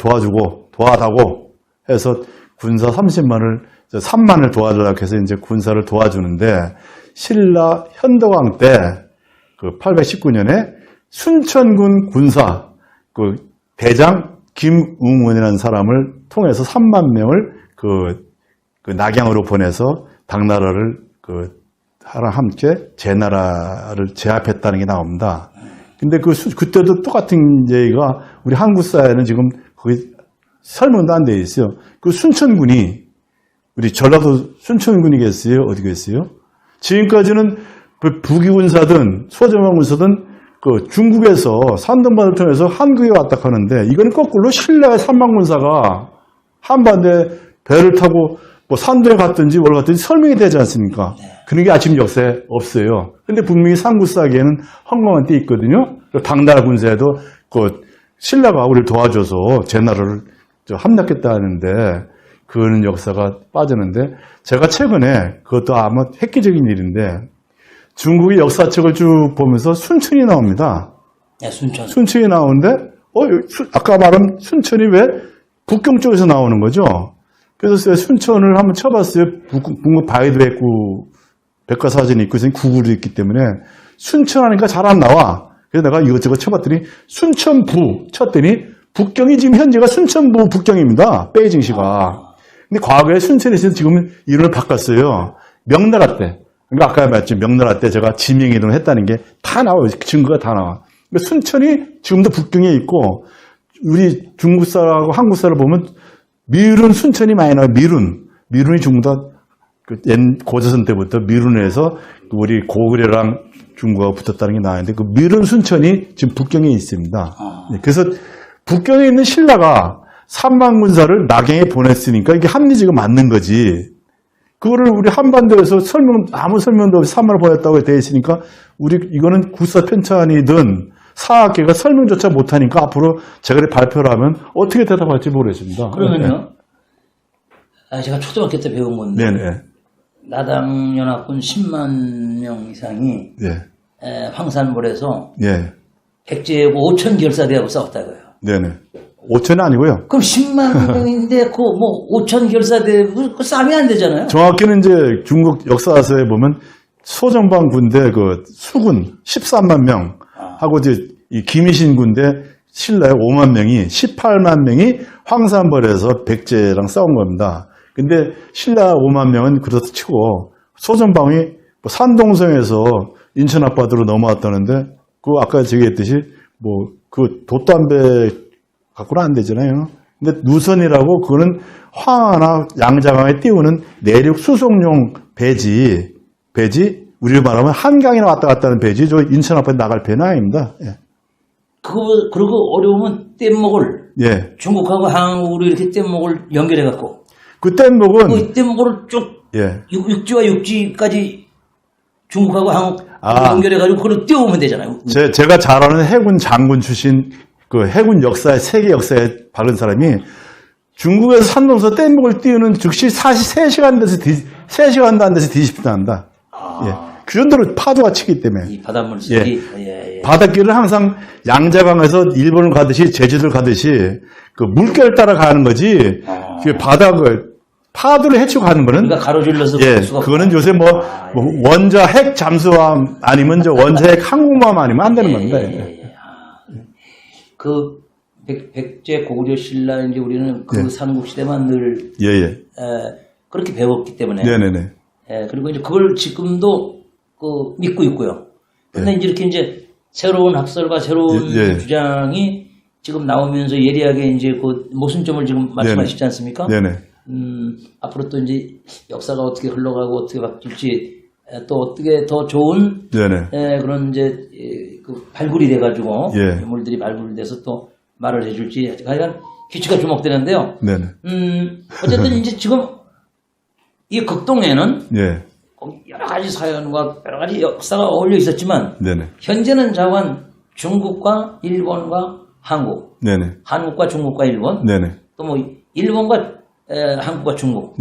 도와다고 해서 군사 3만을 도와주려고 해서 이제 군사를 도와주는데 신라 현덕왕 때 819년에 순천군 군사 대장 김웅원이라는 사람을 통해서 3만 명을 낙양으로 보내서 당나라를 함께 제나라를 제압했다는 게 나옵니다. 근데 그때도 똑같은 얘기가 우리 한국 사회는 지금 거기 설명도 안 돼 있어요. 순천군이 우리 전라도 순천군이겠어요? 어디겠어요? 지금까지는 부기군사든 소정왕군사든 중국에서 산동반을 통해서 한국에 왔다 하는데 이거는 거꾸로 신라의 3만 군사가 한반도에 배를 타고 산도에 갔든지 뭘 갔든지 설명이 되지 않습니까? 그런 게 아침 역사에 없어요. 근데 분명히 삼국사기에는 헌공한 때 있거든요. 당나라 군사에도 신라가 우리를 도와줘서 제 나라를 함락했다는데 그런 역사가 빠졌는데 제가 최근에 그것도 아마 획기적인 일인데 중국의 역사책을 쭉 보면서 순천이 나옵니다.
네, 순천.
순천이 나오는데 아까 말한 순천이 왜 북경 쪽에서 나오는 거죠? 그래서 제가 순천을 한번 쳐봤어요. 북극 바위도 있고 백과사전이 있고 구글도 있기 때문에 순천 하니까 잘 안 나와. 그래서 내가 이것저것 쳐봤더니 순천부 쳤더니 북경이 지금 현재가 순천부 북경입니다. 베이징시가. 근데 과거에 순천에서 지금은 이름을 바꿨어요. 명나라 때. 그러니까 아까 말했죠. 명나라 때 제가 지명이동을 했다는 게 다 나와요. 증거가 다 나와. 그러니까 순천이 지금도 북경에 있고 우리 중국 사람하고 한국 사람을 보면 미룬 순천이 많이 나와요. 미룬이 전부 다 고조선 때부터 미룬에서 우리 고구려랑 중국하고 붙었다는 게 나왔는데 그 미룬 순천이 지금 북경에 있습니다. 그래서 북경에 있는 신라가 3만 군사를 낙양에 보냈으니까 이게 합리지가 맞는 거지. 그거를 우리 한반도에서 아무 설명도 없이 3만을 보냈다고 되어 있으니까 이거는 구사편찬이든 사학계가 설명조차 못하니까 앞으로 제가 발표를 하면 어떻게 대답할지 모르겠습니다.
그러면요. 제가 초등학교 때 배운 건데.
네네.
나당 연합군 10만 명 이상이 황산벌에서 백제하고 5천 결사대하고 싸웠다고요.
네네. 5천이 아니고요.
그럼 10만 명인데 그 5천 결사대 그 싸움이 안 되잖아요.
정확히는 이제 중국 역사서에 보면 소정방 군대 그 수군 13만 명 하고 이제 이 김희신 군대 신라의 5만 명이 18만 명이 황산벌에서 백제랑 싸운 겁니다. 근데 신라 5만 명은 그렇다 치고 소전방이 뭐 산동성에서 인천 앞바다로 넘어왔다는데 그 아까 제기했듯이 뭐 그 돛담배 갖고는 안 되잖아요. 근데 누선이라고 그거는 황하나 양자강에 띄우는 내륙 수송용 배지 우리로 말하면 한강이나 왔다 갔다 하는 배지 저 인천 앞에 나갈 배는 아닙니다. 예.
그리고 어려우면 뗏목을 중국하고 한국으로 이렇게 뗏목을 연결해갖고
그 뗏목은
그 뗏목을 쭉 육지와 육지까지 중국하고 한국 연결해가지고 그걸 띄우면 되잖아요.
제가 잘 아는 해군 장군 출신 그 해군 역사의 세계 역사에 바른 사람이 중국에서 산동서 뗏목을 띄우는 즉시 3시간도 안 돼서 뒤집히다 한다. 그 정도로 파도가 치기 때문에.
이 바닷물이.
바닷길을 항상 양자강에서 일본을 가듯이 제주도를 가듯이 그 물결 따라 가는 거지. 그 바닥을 파도를 헤치고 가는 거는.
그러니까 가로질러서.
그거는 요새 뭐 원자 핵 잠수함 아니면 원자 핵 항공모함 아니면 안 되는 겁니다.
그 백제 고구려 신라 이제 우리는 그 삼국시대만 늘 그렇게 배웠기 때문에.
네네네.
그리고 이제 그걸 지금도 믿고 있고요. 근데 이제 이렇게 새로운 학설과 새로운 주장이 지금 나오면서 예리하게 이제 그 모순점을 지금 말씀하시지 않습니까?
네네.
앞으로 또 이제 역사가 어떻게 흘러가고 어떻게 바뀔지 또 어떻게 더 좋은 그런 이제 그 발굴이 돼가지고 인물들이 발굴돼서 또 말을 해줄지 하여간 귀추가 주목되는데요.
네네.
어쨌든 이제 지금 이 극동에는 여러 가지 사연과 여러 가지 역사가 어울려 있었지만 현재는 자관 중국과 일본과 한국, 한국과 중국과 일본, 또 뭐 일본과 한국과 중국.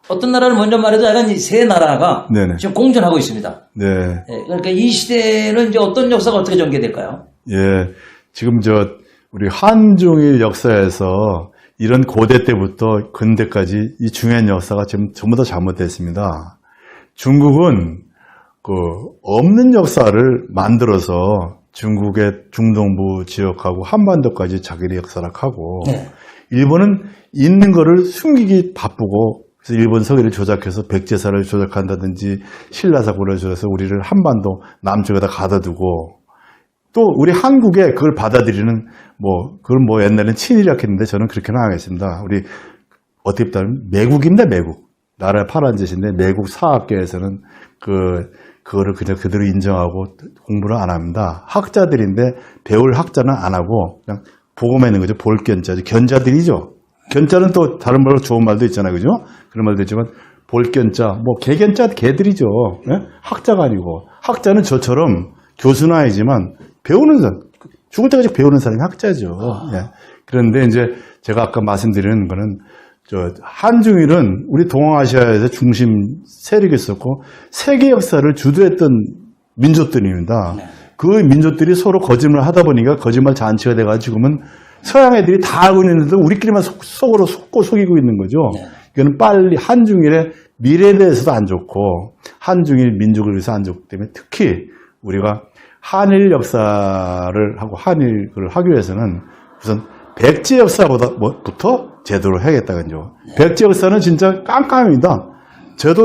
어떤 나라를 먼저 말해도 약간 이 세 나라가 지금 공존하고 있습니다. 그러니까 이 시대는 이제 어떤 역사가 어떻게 전개될까요?
지금 우리 한중일 역사에서 이런 고대 때부터 근대까지 이 중요한 역사가 지금 전부 다 잘못됐습니다. 중국은 그 없는 역사를 만들어서 중국의 중동부 지역하고 한반도까지 자기의 역사를 하고 일본은 있는 거를 숨기기 바쁘고 그래서 일본 서기를 조작해서 백제사를 조작한다든지 신라사고를 조작해서 우리를 한반도 남쪽에다 가둬두고 또 우리 한국에 그걸 받아들이는 그걸 옛날엔 친일이라고 했는데 저는 그렇게는 안 하겠습니다. 우리 어떻게 보면 매국입니다. 매국. 나라의 파란 짓인데 매국 사학계에서는 그거를 그냥 그대로 인정하고 공부를 안 합니다. 학자들인데 배울 학자는 안 하고 그냥 보고만 있는 거죠. 볼 견자죠. 견자들이죠. 견자는 또 다른 말로 좋은 말도 있잖아요. 그죠? 그런 말도 있지만 볼 견자, 개견자 개들이죠. 학자가 아니고 학자는 저처럼 교수는 아니지만 배우는 사람, 죽을 때까지 배우는 사람이 학자죠. 예. 그런데 이제 제가 아까 말씀드리는 거는 한중일은 우리 동아시아에서 중심 세력이 있었고 세계 역사를 주도했던 민족들입니다.
네.
그 민족들이 서로 거짓말을 하다 보니까 거짓말 잔치가 돼가지고 지금은 서양 애들이 다 알고 있는데도 우리끼리만 속으로 속이고 있는 거죠.
네.
이거는 빨리 한중일의 미래에 대해서도 안 좋고 한중일 민족을 위해서 안 좋기 때문에 특히 우리가 한일 역사를 하고 한일을 하기 위해서는 우선 백제 역사부터 제대로 해야겠다군요. 백제 역사는 진짜 깜깜합니다. 저도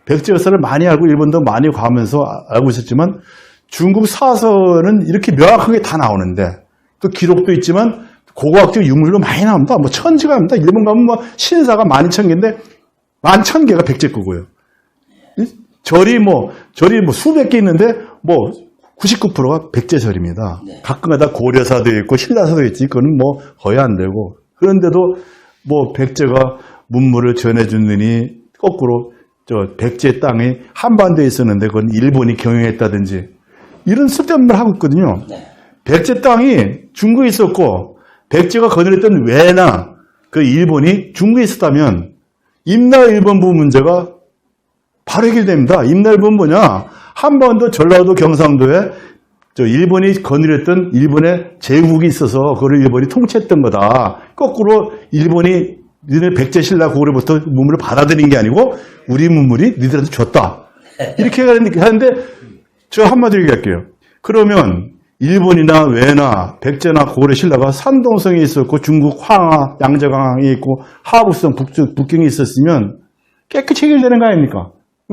백제 역사를 많이 알고 일본도 많이 가면서 알고 있었지만 중국 사서는 이렇게 명확하게 다 나오는데 또 기록도 있지만 고고학적 유물로 많이 나옵니다. 뭐 천지가 납니다. 일본 가면 뭐 신사가 12,000개인데 11,000개가 백제 거고요. 절이 수백 개 있는데 뭐 99%가 백제절입니다.
네.
가끔가다 고려사도 있고 신라사도 있지. 그거는 뭐 거의 안 되고. 그런데도 뭐 백제가 문물을 전해주느니 거꾸로 백제 땅이 한반도에 있었는데 그건 일본이 경영했다든지 이런 쓸데없는 말 하고 있거든요.
네.
백제 땅이 중국에 있었고 백제가 거느렸던 왜나 그 일본이 중국에 있었다면 임나일본부 문제가 바로 해결됩니다. 임나일본은 뭐냐? 한반도 전라도 경상도에 일본이 거느렸던 일본의 제국이 있어서 그걸 일본이 통치했던 거다. 거꾸로 일본이 니네 백제 신라 고구려부터 문물을 받아들인 게 아니고 우리 문물이 니들한테 줬다. 이렇게 하는데 저 한마디로 얘기할게요. 그러면 일본이나 왜나 백제나 고구려 신라가 산동성이 있었고 중국 황하, 양재강이 있고 하구성 북경이 있었으면 깨끗이 해결되는 거 아닙니까?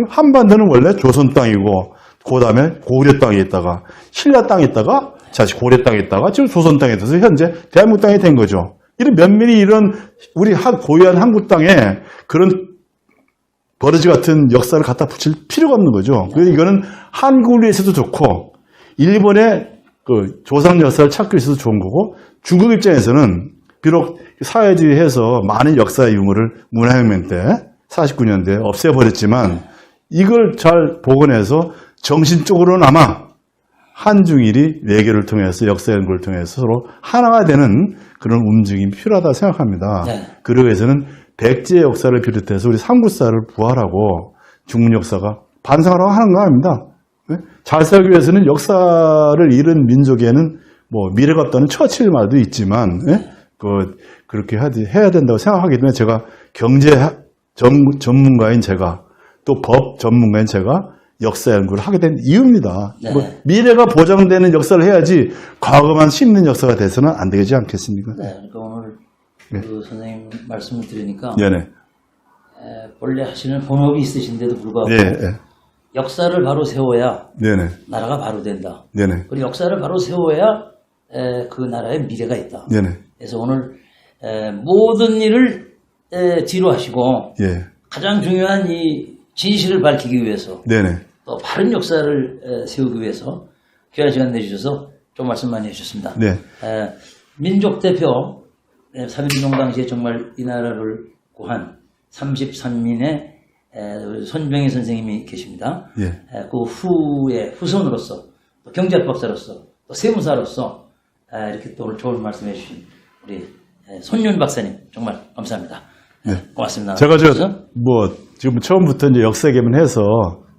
한반도는 원래 조선 땅이고 그 다음에 고구려 땅에 있다가 신라 땅에 있다가 다시 고려 땅에 있다가 지금 조선 땅에 있어서 현재 대한민국 땅이 된 거죠. 이런 면밀히 이런 우리 고유한 한국 땅에 그런 버러지 같은 역사를 갖다 붙일 필요가 없는 거죠. 그래서 이거는 한국을 위해서도 좋고 일본의 그 조상 역사를 찾기 위해서도 좋은 거고 중국 입장에서는 비록 사회주의해서 많은 역사 유물을 문화혁명 때 49년대에 없애버렸지만 이걸 잘 복원해서 정신적으로나마 한중일이 외교를 통해서 역사 연구를 통해서 서로 하나가 되는 그런 움직임이 필요하다고 생각합니다.
네.
그러기 위해서는 백제 역사를 비롯해서 우리 삼국사를 부활하고 중문 역사가 반성하라고 하는 거 아닙니다. 네? 잘 살기 위해서는 역사를 잃은 민족에는 뭐 미래가 없다는 처칠 말도 있지만 네? 그렇게 해야 된다고 생각하기 때문에 제가 경제 전문가인 제가 또 법 전문가인 제가 역사 연구를 하게 된 이유입니다.
네.
뭐 미래가 보장되는 역사를 해야지 과거만 씹는 역사가 돼서는 안 되지 않겠습니까?
네. 그러니까 오늘
네.
그 선생님 말씀을 들으니까
네네.
원래 하시는 본업이 있으신데도 불구하고
네, 네.
역사를 바로 세워야
네네.
나라가 바로 된다.
네네.
그리고 역사를 바로 세워야 그 나라의 미래가 있다.
네네.
그래서 오늘 모든 일을 뒤로 하시고
예.
가장 중요한 이 진실을 밝히기 위해서
네네.
또 바른 역사를 세우기 위해서 귀한 시간 내주셔서 좀 말씀 많이 해주셨습니다.
네.
민족 대표 3.1운동 당시에 정말 이 나라를 구한 33인의 손병희 선생님이 계십니다.
예.
그 후에 후손으로서 또 경제법사로서 또 세무사로서 이렇게 또 오늘 좋은 말씀해 주신 우리 손윤 박사님 정말 감사합니다.
네.
고맙습니다.
제가 지금 처음부터 이제 역사 개문해서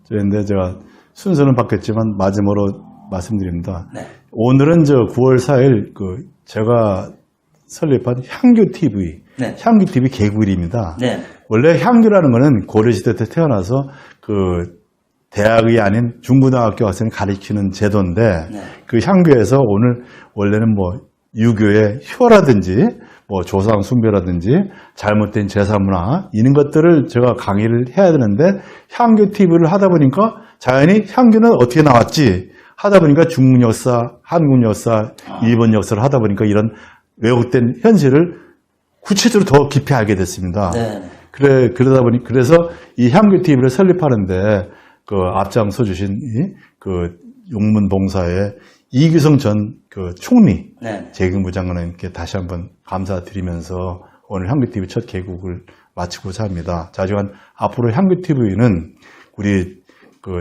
저인데 제가 순서는 바뀌었지만 마지막으로 말씀드립니다.
네.
오늘은 9월 4일 제가 설립한 향교 TV,
네.
향교 TV 개국일입니다.
네.
원래 향교라는 거는 고려시대 때 태어나서 대학이 아닌 중고등학교 학생을 가르치는 제도인데
네.
그 향교에서 원래는 유교의 효라든지 조상 숭배라든지 잘못된 제사문화 이런 것들을 제가 강의를 해야 되는데 향교 TV를 하다 보니까 자연히 향교는 어떻게 나왔지 하다 보니까 중국 역사, 한국 역사, 일본 역사를 하다 보니까 이런 왜곡된 현실을 구체적으로 더 깊이 알게 됐습니다.
네.
그래서 이 향교 TV를 설립하는데 앞장서 주신 용문봉사의 이규성 전 총리,
네.
재경부 장관님께 다시 한번 감사드리면서 오늘 향교TV 첫 개국을 마치고자 합니다. 자주한 앞으로 향교TV는 우리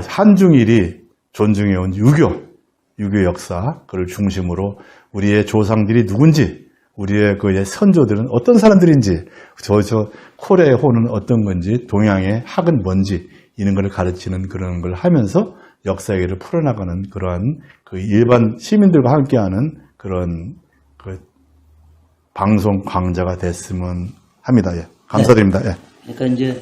한중일이 존중해온 유교, 유교 역사, 그를 중심으로 우리의 조상들이 누군지, 우리의 그 선조들은 어떤 사람들인지, 저 코레의 호는 어떤 건지, 동양의 학은 뭔지, 이런 걸 가르치는 그런 걸 하면서 역사 얘기를 풀어나가는 그러한 그 일반 시민들과 함께하는 그런 그 방송 강좌가 됐으면 합니다. 예. 감사드립니다. 예.
그러니까 이제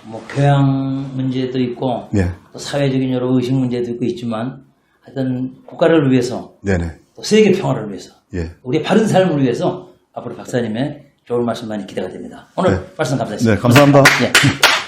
뭐 교양 문제도 있고
예.
또 사회적인 여러 의식 문제도 있지만 하여튼 국가를 위해서
네네.
또 세계 평화를 위해서
예.
우리의 바른 삶을 위해서 앞으로 박사님의 좋은 말씀 많이 기대가 됩니다. 오늘
네.
말씀 감사했습니다.
네, 감사합니다.
예.